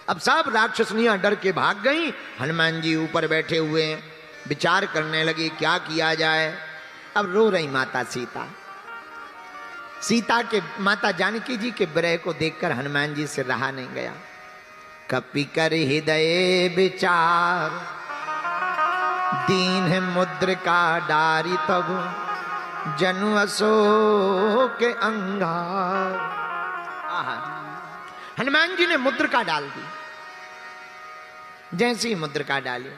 अब सब राक्षसनियां डर के भाग गईं। हनुमान जी ऊपर बैठे हुए हैं, विचार करने लगे क्या किया जाए। अब रो रही माता सीता। सीता के माता जानकी जी के विरह को देखकर हनुमान जी से रहा नहीं गया। कपि कर हृदय विचार, दीन है मुद्रिका डारी तब, जनु अशोक अंगार। हनुमान जी ने मुद्रिका डाल दी। जैसे ही मुद्रिका डाली,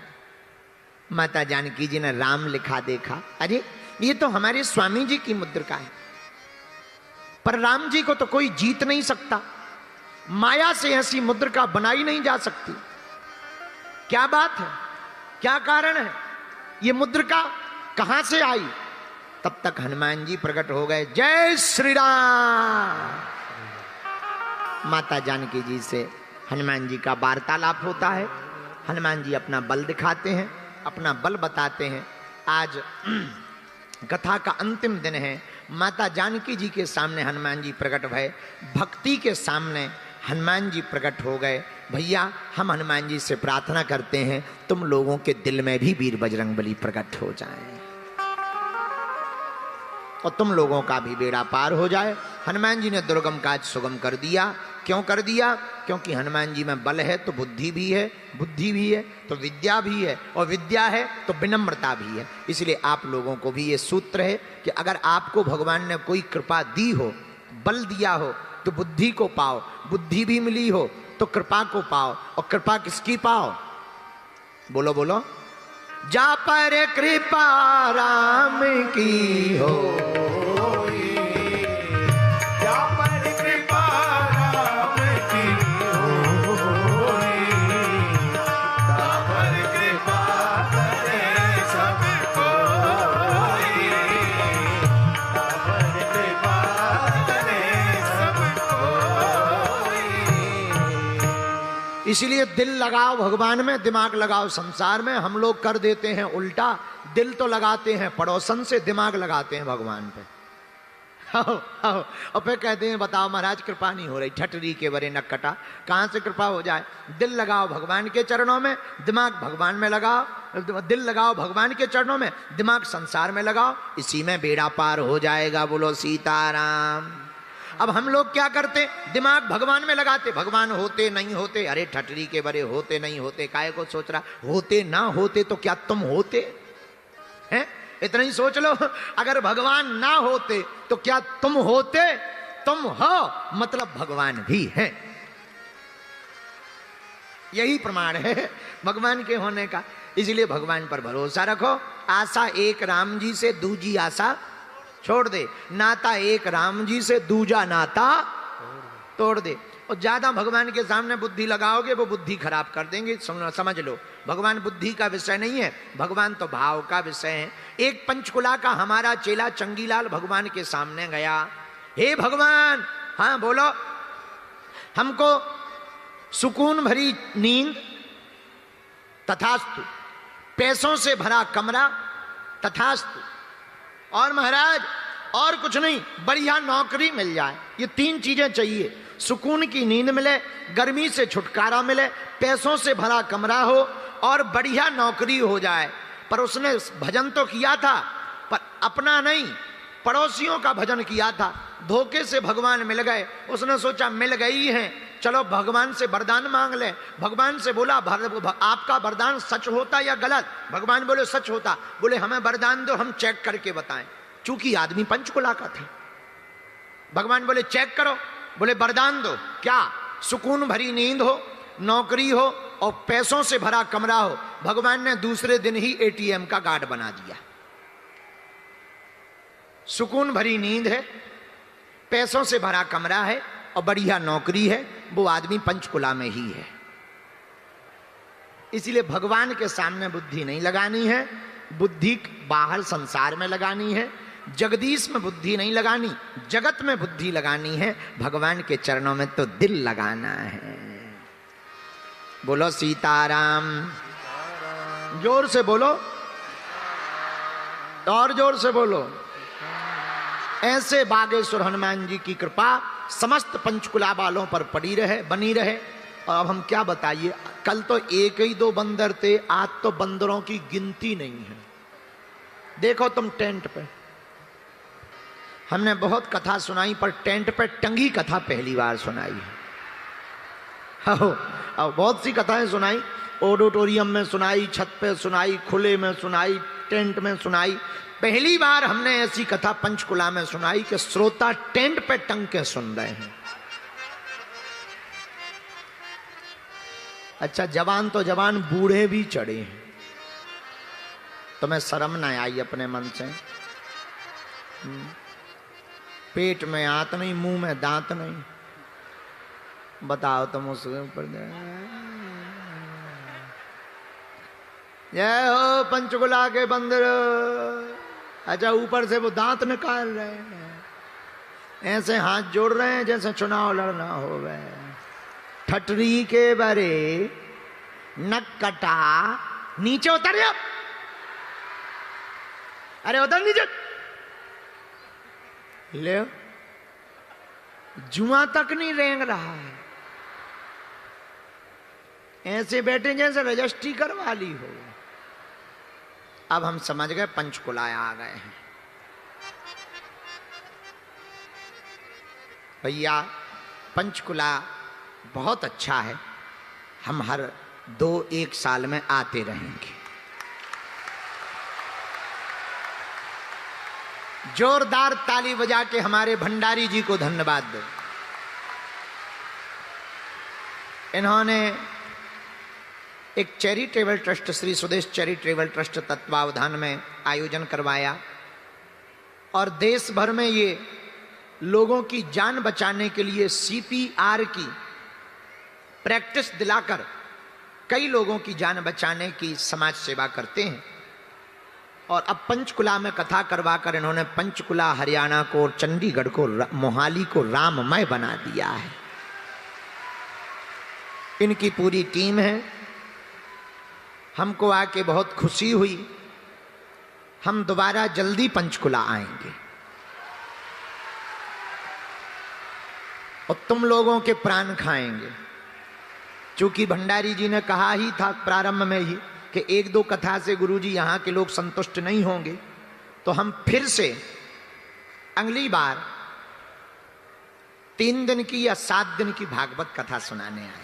माता जानकी जी ने राम लिखा देखा, अरे ये तो हमारे स्वामी जी की मुद्रिका है। पर राम जी को तो कोई जीत नहीं सकता, माया से ऐसी मुद्रिका बनाई नहीं जा सकती। क्या बात है, क्या कारण है, ये मुद्रिका कहां से आई? तब तक हनुमान जी प्रकट हो गए। जय श्री राम। माता जानकी जी से हनुमान जी का वार्तालाप होता है। हनुमान जी अपना बल दिखाते हैं, अपना बल बताते हैं। आज कथा का अंतिम दिन है। माता जानकी जी के सामने हनुमान जी प्रकट भय, भक्ति के सामने हनुमान जी प्रकट हो गए। भैया हम हनुमान जी से प्रार्थना करते हैं तुम लोगों के दिल में भी वीर बजरंगबली प्रकट हो जाएं और तुम लोगों का भी बेड़ा पार हो जाए। हनुमान जी ने दुर्गम काज सुगम कर दिया। क्यों कर दिया? क्योंकि हनुमान जी में बल है तो बुद्धि भी है, बुद्धि भी है तो विद्या भी है, और विद्या है तो विनम्रता भी है। इसलिए आप लोगों को भी ये सूत्र है कि अगर आपको भगवान ने कोई कृपा दी हो, बल दिया हो, तो बुद्धि को पाओ। बुद्धि भी मिली हो तो कृपा को पाओ। और कृपा किसकी पाओ? बोलो बोलो। जा पर कृपा राम की हो, जा पर कृपा राम की हो, जा पर कृपा करे सब कोई, जा पर कृपा करे सब कोई। इसलिए दिल लगाओ भगवान में, दिमाग लगाओ संसार में। हम लोग कर देते हैं उल्टा, दिल तो लगाते हैं पड़ोसन से, दिमाग लगाते हैं भगवान पे। और फिर कहते हैं बताओ महाराज कृपा नहीं हो रही, ठटरी के बरे नक कटा, कहां से कृपा हो जाए? दिल लगाओ भगवान के चरणों में, दिमाग भगवान में लगाओ। दिल लगाओ भगवान के चरणों में, दिमाग संसार में लगाओ, इसी में बेड़ा पार हो जाएगा। बोलो सीताराम। अब हम लोग क्या करते? दिमाग भगवान में लगाते, भगवान होते नहीं होते, अरे ठटरी के बरे होते नहीं होते, काहे को सोच रहा? होते ना होते तो क्या तुम होते हैं? इतना ही सोच लो। अगर भगवान ना होते तो क्या तुम होते? तुम हो मतलब भगवान भी है। यही प्रमाण है भगवान के होने का। इसलिए भगवान पर भरोसा रखो। आशा एक राम जी से, दूजी आशा छोड़ दे। नाता एक राम जी से, दूजा नाता तोड़ दे। और ज्यादा भगवान के सामने बुद्धि लगाओगे वो बुद्धि खराब कर देंगे। समझ लो, भगवान बुद्धि का विषय नहीं है, भगवान तो भाव का विषय है। एक पंचकुला का हमारा चेला चंगीलाल भगवान के सामने गया। हे भगवान, हाँ बोलो, हमको सुकून भरी नींद तथास्तु, पैसों से भरा कमरा तथास्तु, और महाराज और कुछ नहीं, बढ़िया नौकरी मिल जाए। ये तीन चीजें चाहिए। सुकून की नींद मिले, गर्मी से छुटकारा मिले, पैसों से भरा कमरा हो और बढ़िया नौकरी हो जाए। पर उसने भजन तो किया था, पर अपना नहीं, पड़ोसियों का भजन किया था। धोखे से भगवान मिल गए। उसने सोचा मिल गई हैं, चलो भगवान से वरदान मांग ले। भगवान से बोला आपका वरदान सच होता या गलत? भगवान बोले सच होता। बोले हमें वरदान दो, हम चेक करके बताएं। चूंकि आदमी पंचकुला का था, भगवान बोले चेक करो। बोले वरदान दो। क्या? सुकून भरी नींद हो, नौकरी हो और पैसों से भरा कमरा हो। भगवान ने दूसरे दिन ही एटीएम का कार्ड बना दिया। सुकून भरी नींद है, पैसों से भरा कमरा है और बढ़िया नौकरी है, वो आदमी पंचकुला में ही है। इसलिए भगवान के सामने बुद्धि नहीं लगानी है, बुद्धि बाहर संसार में लगानी है। जगदीश में बुद्धि नहीं लगानी, जगत में बुद्धि लगानी है। भगवान के चरणों में तो दिल लगाना है। बोलो सीताराम। जोर से बोलो, और जोर से बोलो। ऐसे बागेश्वर हनुमान जी की कृपा समस्त पंचकुला वालों पर पड़ी रहे, बनी रहे। और अब हम क्या बताइए, कल तो एक ही दो बंदर थे, आज तो बंदरों की गिनती नहीं है। देखो तुम टेंट पे, हमने बहुत कथा सुनाई पर टेंट पे टंगी कथा पहली बार सुनाई है। अब बहुत सी कथाएं सुनाई, ऑडिटोरियम में सुनाई, छत पे सुनाई, खुले में सुनाई, टेंट में सुनाई। पहली बार हमने ऐसी कथा पंचकुला में सुनाई कि श्रोता टेंट पे टंग के सुन रहे हैं। अच्छा, जवान तो जवान, बूढ़े भी चढ़े हैं। तुम्हें शर्म ना आई अपने मन से? पेट में आंत नहीं, मुंह में दांत नहीं, बताओ तुम उसके ऊपर। जय हो पंचकुला के बंदर। अच्छा, ऊपर से वो दांत निकाल रहे हैं, ऐसे हाथ जोड़ रहे हैं जैसे चुनाव लड़ना हो गए। ठटरी के बरे नक कटा, नीचे उतर जा। अरे उतर नीचे। ले, जुआ तक नहीं रेंग रहा है, ऐसे बैठे जैसे रजिस्ट्री करवा ली हो। अब हम समझ गए पंचकुला आ गए हैं। भैया पंचकुला बहुत अच्छा है, हम हर 2-1 साल में आते रहेंगे। जोरदार ताली बजा के हमारे भंडारी जी को धन्यवाद दो। इन्होंने एक charitable trust, Shri Sudesh charitable trust तत्वावधान में आयोजन करवाया और देश भर में ये लोगों की जान बचाने के लिए CPR की प्रैक्टिस दिलाकर कई लोगों की जान बचाने की समाज सेवा करते हैं। और अब पंचकुला में कथा करवाकर इन्होंने पंचकुला, हरियाणा को और चंडीगढ़ को, मोहाली को राममय बना दिया है। इनकी पूरी टीम है। हमको आके बहुत खुशी हुई। हम दोबारा जल्दी पंचकुला आएंगे और तुम लोगों के प्राण खाएंगे। चूंकि भंडारी जी ने कहा ही था प्रारंभ में ही कि 1-2 कथा से गुरुजी यहाँ के लोग संतुष्ट नहीं होंगे, तो हम फिर से अगली बार 3 दिन की या 7 दिन की भागवत कथा सुनाने आएंगे।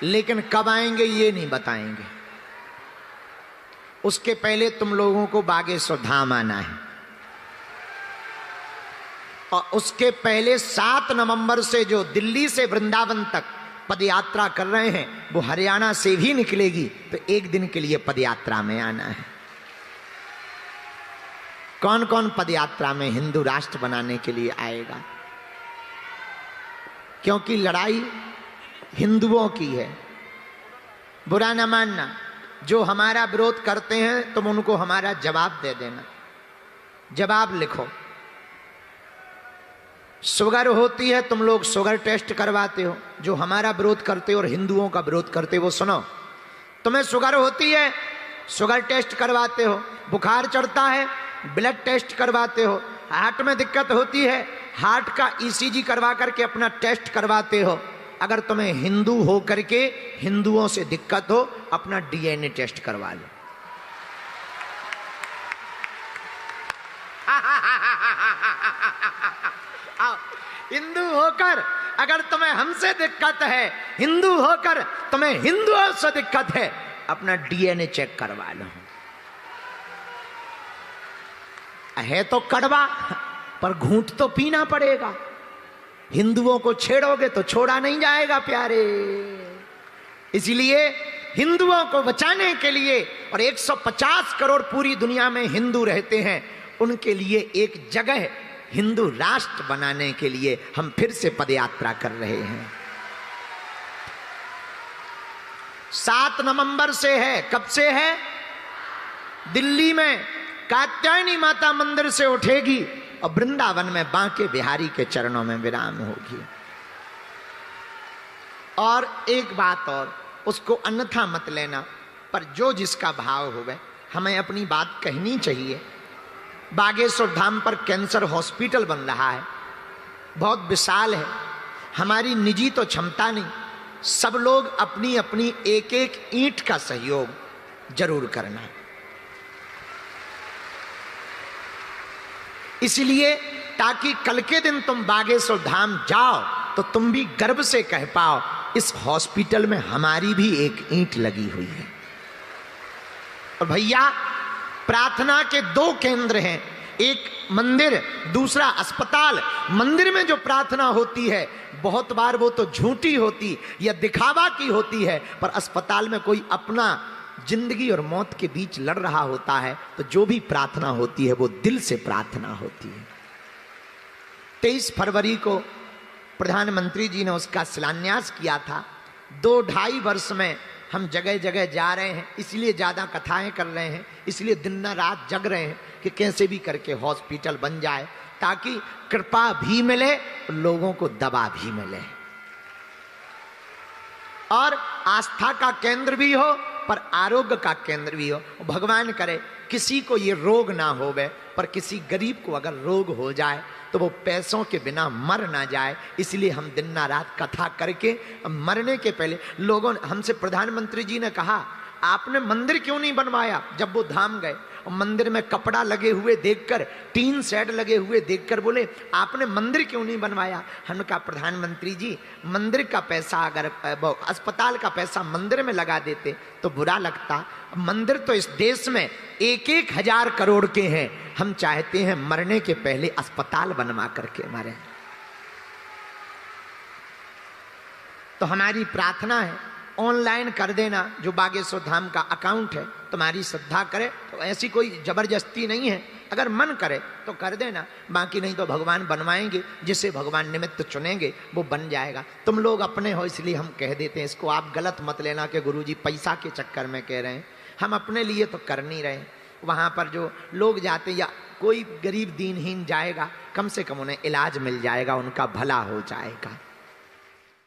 लेकिन कब आएंगे ये नहीं बताएंगे। उसके पहले तुम लोगों को बागेश्वर धाम आना है और उसके पहले 7 नवंबर से जो दिल्ली से वृंदावन तक पदयात्रा कर रहे हैं वो हरियाणा से भी निकलेगी, तो 1 दिन के लिए पदयात्रा में आना है। कौन कौन पदयात्रा में हिंदू राष्ट्र बनाने के लिए आएगा? क्योंकि लड़ाई हिंदुओं की है। बुरा न मानना, जो हमारा विरोध करते हैं तुम उनको हमारा जवाब दे देना। जवाब लिखो। शुगर होती है, तुम लोग शुगर टेस्ट करवाते हो। जो हमारा विरोध करते हो और हिंदुओं का विरोध करते हो वो सुनो। तुम्हें शुगर होती है, शुगर टेस्ट करवाते हो। बुखार चढ़ता है, ब्लड टेस्ट करवाते हो। हार्ट में दिक्कत होती है, हार्ट का ECG करवा करके अपना टेस्ट करवाते हो। अगर तुम्हें हिंदू हो करके हिंदुओं से दिक्कत हो, अपना DNA टेस्ट करवा लो। हिंदू होकर अगर तुम्हें हमसे दिक्कत है, हिंदू होकर तुम्हें हिंदुओं से दिक्कत है, अपना DNA चेक करवा लो। है तो कड़वा, पर घूंट तो पीना पड़ेगा। हिंदुओं को छेड़ोगे तो छोड़ा नहीं जाएगा प्यारे। इसलिए हिंदुओं को बचाने के लिए, और 150 करोड़ पूरी दुनिया में हिंदू रहते हैं, उनके लिए एक जगह हिंदू राष्ट्र बनाने के लिए हम फिर से पदयात्रा कर रहे हैं। 7 नवंबर से है। कब से है? दिल्ली में कात्यायनी माता मंदिर से उठेगी और वृंदावन में बांके बिहारी के चरणों में विराम होगी। और एक बात और, उसको अन्यथा मत लेना, पर जो जिसका भाव होवे, हमें अपनी बात कहनी चाहिए। बागेश्वर धाम पर कैंसर हॉस्पिटल बन रहा है। बहुत विशाल है, हमारी निजी तो क्षमता नहीं, सब लोग अपनी अपनी एक एक ईंट का सहयोग जरूर करना। इसलिए ताकि कल के दिन तुम बागेश्वर धाम जाओ तो तुम भी गर्व से कह पाओ इस हॉस्पिटल में हमारी भी एक ईंट लगी हुई है। और भैया प्रार्थना के दो केंद्र हैं, एक मंदिर, दूसरा अस्पताल। मंदिर में जो प्रार्थना होती है बहुत बार वो तो झूठी होती या दिखावा की होती है, पर अस्पताल में कोई अपना जिंदगी और मौत के बीच लड़ रहा होता है, तो जो भी प्रार्थना होती है वो दिल से प्रार्थना होती है। 23 फरवरी को प्रधानमंत्री जी ने उसका शिलान्यास किया था। 2-2.5 वर्ष में हम जगह जगह जा रहे हैं, इसलिए ज़्यादा कथाएं कर रहे हैं, इसलिए दिन रात जग रहे हैं कि कैसे भी करके हॉस्पिटल बन जाए, ताकि कृपा भी मिले, लोगों को दवा भी मिले और आस्था का केंद्र भी हो पर आरोग्य का केंद्र भी हो। भगवान करे किसी को ये रोग ना होवे, पर किसी गरीब को अगर रोग हो जाए तो वो पैसों के बिना मर ना जाए। इसलिए हम दिन रात कथा करके मरने के पहले लोगों हमसे प्रधानमंत्री जी ने कहा आपने मंदिर क्यों नहीं बनवाया। जब वो धाम गए और मंदिर में कपड़ा लगे हुए देखकर, टीन शेड लगे हुए देखकर बोले आपने मंदिर क्यों नहीं बनवाया। हमने कहा प्रधानमंत्री जी मंदिर का पैसा अगर अस्पताल का पैसा मंदिर में लगा देते तो बुरा लगता। मंदिर तो इस देश में 1-1 हजार करोड़ के हैं, हम चाहते हैं मरने के पहले अस्पताल बनवा करके मरे। तो हमारी प्रार्थना है ऑनलाइन कर देना, जो बागेश्वर धाम का अकाउंट है, तुम्हारी श्रद्धा करे तो ऐसी कोई जबरदस्ती नहीं है, अगर मन करे तो कर देना, बाकी नहीं तो भगवान बनवाएंगे, जिसे भगवान निमित्त चुनेंगे वो बन जाएगा। तुम लोग अपने हो इसलिए हम कह देते हैं, इसको आप गलत मत लेना कि गुरुजी पैसा के चक्कर में कह रहे हैं, हम अपने लिए तो कर नहीं रहे। वहाँ पर जो लोग जाते या कोई गरीब दीनहीन जाएगा, कम से कम उन्हें इलाज मिल जाएगा, उनका भला हो जाएगा।